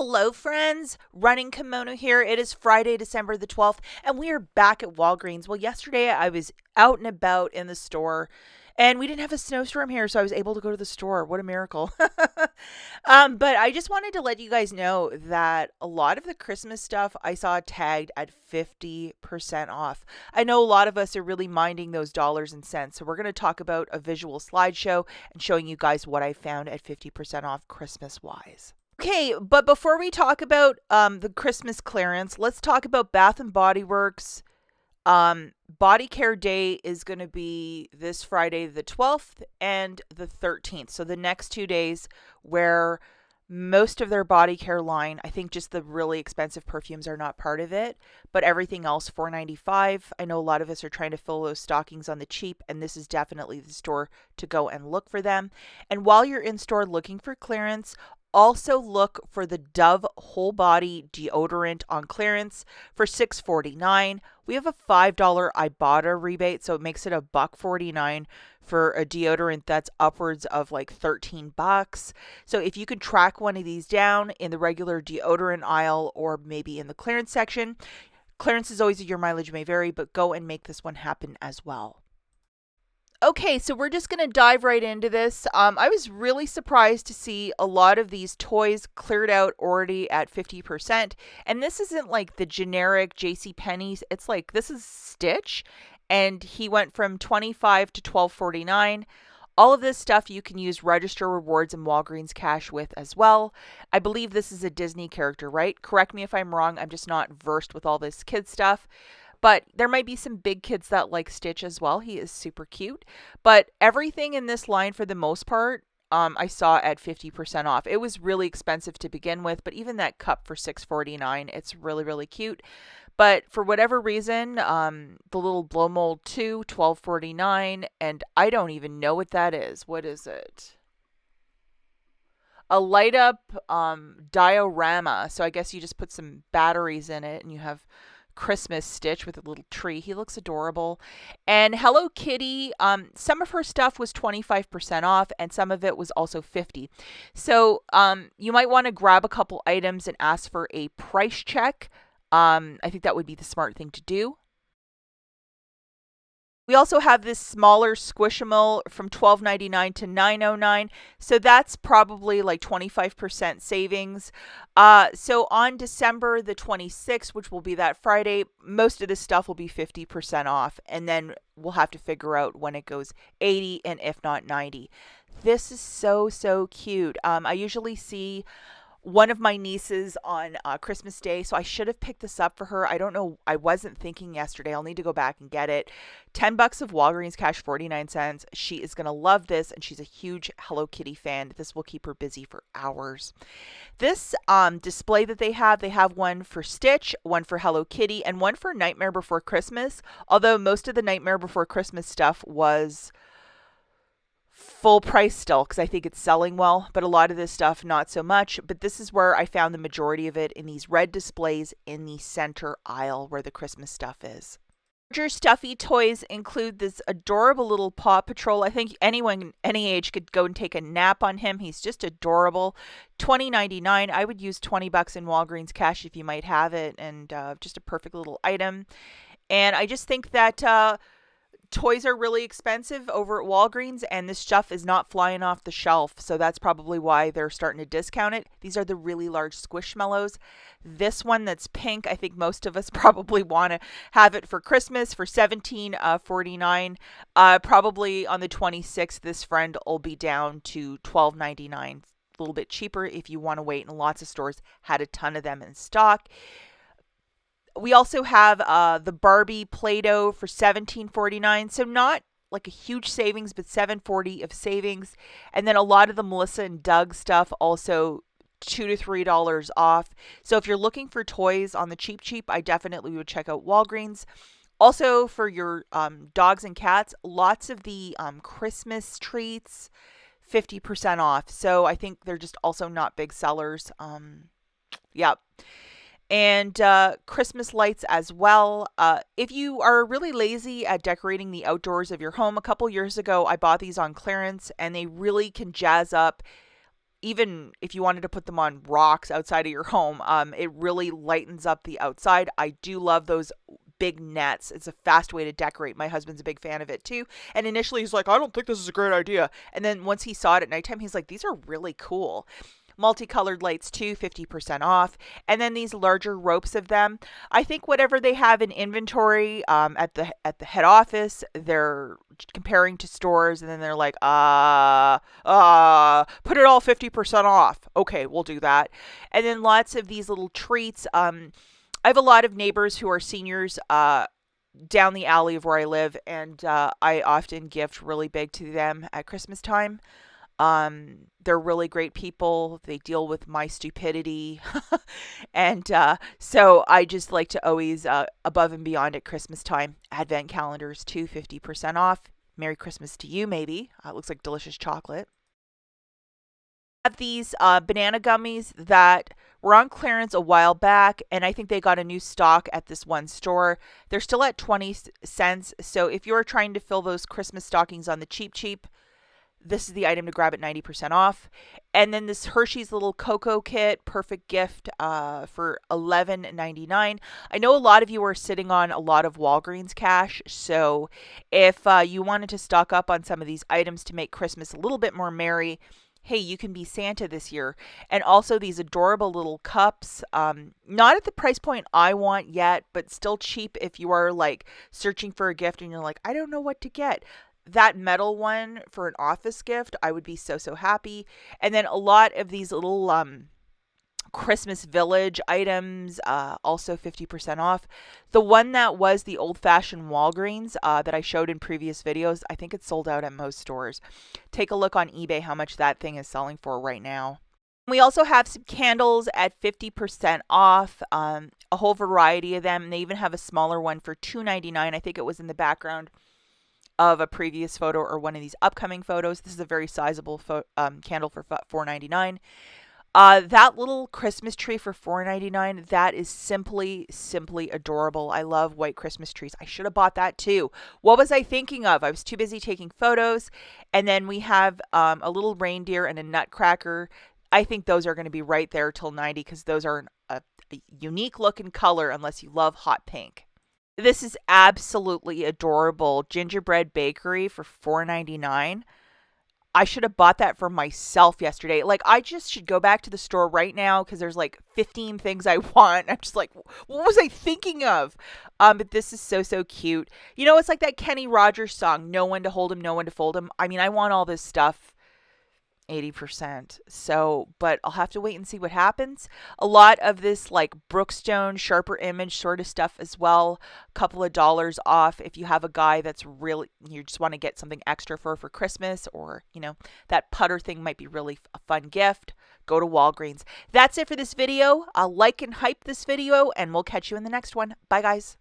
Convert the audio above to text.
Hello, friends. Running Kimono here. It is Friday, December the 12th, and we are back at Walgreens. Well, yesterday I was out and about in the store, and we didn't have a snowstorm here, so I was able to go to the store. What a miracle. But I just wanted to let you guys know that a lot of the Christmas stuff I saw tagged at 50% off. I know a lot of us are really minding those dollars and cents, so we're going to talk about a visual slideshow and showing you guys what I found at 50% off Christmas wise. Okay, but before we talk about the Christmas clearance, let's talk about Bath and Body Works. Body Care Day is going to be this Friday, the 12th, and the 13th. So the next 2 days, where most of their body care line, I think just the really expensive perfumes are not part of it, but everything else $4.95. I know a lot of us are trying to fill those stockings on the cheap, and this is definitely the store to go and look for them. And while you're in store looking for clearance, also look for the Dove whole body deodorant on clearance for $6.49. We have a $5 IBOTTA rebate, so it makes it $1.49 for a deodorant that's upwards of like $13. So if you could track one of these down in the regular deodorant aisle or maybe in the clearance section, clearance is always your mileage may vary, but go and make this one happen as well. Okay, so we're just going to dive right into this. I was really surprised to see a lot of these toys cleared out already at 50%. And this isn't like the generic JC Penney's. It's like this is Stitch, and he went from 25 to 12.49. All of this stuff you can use register rewards and Walgreens cash with as well. I believe this is a Disney character, right? Correct me if I'm wrong. I'm just not versed with all this kid stuff. But there might be some big kids that like Stitch as well. He is super cute. But everything in this line, for the most part, I saw at 50% off. It was really expensive to begin with, but even that cup for $6.49, it's really, really cute. But for whatever reason, the little blow mold 2, $12.49, and I don't even know what that is. What is it? A light up diorama. So I guess you just put some batteries in it and you have Christmas Stitch with a little tree. He looks adorable. And Hello Kitty, some of her stuff was 25% off and some of it was also 50. So you might want to grab a couple items and ask for a price check. I think that would be the smart thing to do. We also have this smaller Squishable from $12.99 to $9.09. So that's probably like 25% savings. So on December the 26th, which will be that Friday, most of this stuff will be 50% off. And then we'll have to figure out when it goes 80 and if not 90. This is so, so cute. I usually see one of my nieces on Christmas Day, so I should have picked this up for her. I don't know. I wasn't thinking yesterday. I'll need to go back and get it. $10 of Walgreens cash, 49 cents. She is going to love this, and she's a huge Hello Kitty fan. This will keep her busy for hours. This display that they have one for Stitch, one for Hello Kitty, and one for Nightmare Before Christmas, although most of the Nightmare Before Christmas stuff was full price still because I think it's selling well, but a lot of this stuff not so much. But this is where I found the majority of it, in these red displays in the center aisle where the Christmas stuff is. Larger stuffy toys include this adorable little Paw Patrol. I think anyone any age could go and take a nap on him. He's just adorable. $20.99. I would use $20 in Walgreens cash if you might have it, and just a perfect little item. And I just think that toys are really expensive over at Walgreens, and this stuff is not flying off the shelf, so that's probably why they're starting to discount it. These are the really large Squishmallows. This one that's pink, I think most of us probably want to have it for Christmas for $17.49. Probably on the 26th, this friend will be down to $12.99. A little bit cheaper if you want to wait, and lots of stores had a ton of them in stock. We also have the Barbie Play-Doh for $17.49. So not like a huge savings, but $7.40 of savings. And then a lot of the Melissa and Doug stuff also $2 to $3 off. So if you're looking for toys on the cheap, I definitely would check out Walgreens. Also for your dogs and cats, lots of the Christmas treats, 50% off. So I think they're just also not big sellers. Yeah. And Christmas lights as well. If you are really lazy at decorating the outdoors of your home, a couple years ago I bought these on clearance, and they really can jazz up even if you wanted to put them on rocks outside of your home, it really lightens up the outside. I do love those big nets. It's a fast way to decorate. My husband's a big fan of it too. And initially he's like, I don't think this is a great idea. And then once he saw it at nighttime, he's like, these are really cool. Multicolored lights too, 50% off. And then these larger ropes of them. I think whatever they have in inventory at the head office, they're comparing to stores, and then they're like, put it all 50% off. Okay, we'll do that. And then lots of these little treats. I have a lot of neighbors who are seniors down the alley of where I live, and I often gift really big to them at Christmas time. They're really great people. They deal with my stupidity. And so I just like to always, above and beyond at Christmas time, advent calendars too, 50% off. Merry Christmas to you, maybe. It looks like delicious chocolate. Have these banana gummies that were on clearance a while back, and I think they got a new stock at this one store. They're still at 20 cents. So if you're trying to fill those Christmas stockings on the cheap, this is the item to grab at 90% off. And then this Hershey's little cocoa kit, perfect gift for $11.99. I know a lot of you are sitting on a lot of Walgreens cash, so if you wanted to stock up on some of these items to make Christmas a little bit more merry, hey, you can be Santa this year. And also these adorable little cups, not at the price point I want yet, but still cheap if you are like searching for a gift and you're like, I don't know what to get. That metal one for an office gift, I would be so happy. And then a lot of these little Christmas Village items, also 50% off. The one that was the old-fashioned Walgreens that I showed in previous videos, I think it's sold out at most stores. Take a look on eBay how much that thing is selling for right now. We also have some candles at 50% off, a whole variety of them. And they even have a smaller one for $2.99. I think it was in the background of a previous photo or one of these upcoming photos. This is a very sizable candle for $4.99. That little Christmas tree for $4.99, that is simply adorable. I love white Christmas trees. I should have bought that too. What was I thinking of? I was too busy taking photos. And then we have a little reindeer and a nutcracker. I think those are going to be right there till 90 because those are a unique look and color unless you love hot pink. This is absolutely adorable. Gingerbread bakery for $4.99. I should have bought that for myself yesterday. Like, I just should go back to the store right now because there's like 15 things I want. I'm just like, what was I thinking of? But this is so cute. You know, it's like that Kenny Rogers song, No One to Hold Him, No One to Fold Him. I mean, I want all this stuff 80%. So, but I'll have to wait and see what happens. A lot of this like Brookstone, sharper image sort of stuff as well. A couple of dollars off if you have a guy that's really, you just want to get something extra for Christmas, or, you know, that putter thing might be really a fun gift. Go to Walgreens. That's it for this video. I'll like and hype this video, and we'll catch you in the next one. Bye, guys.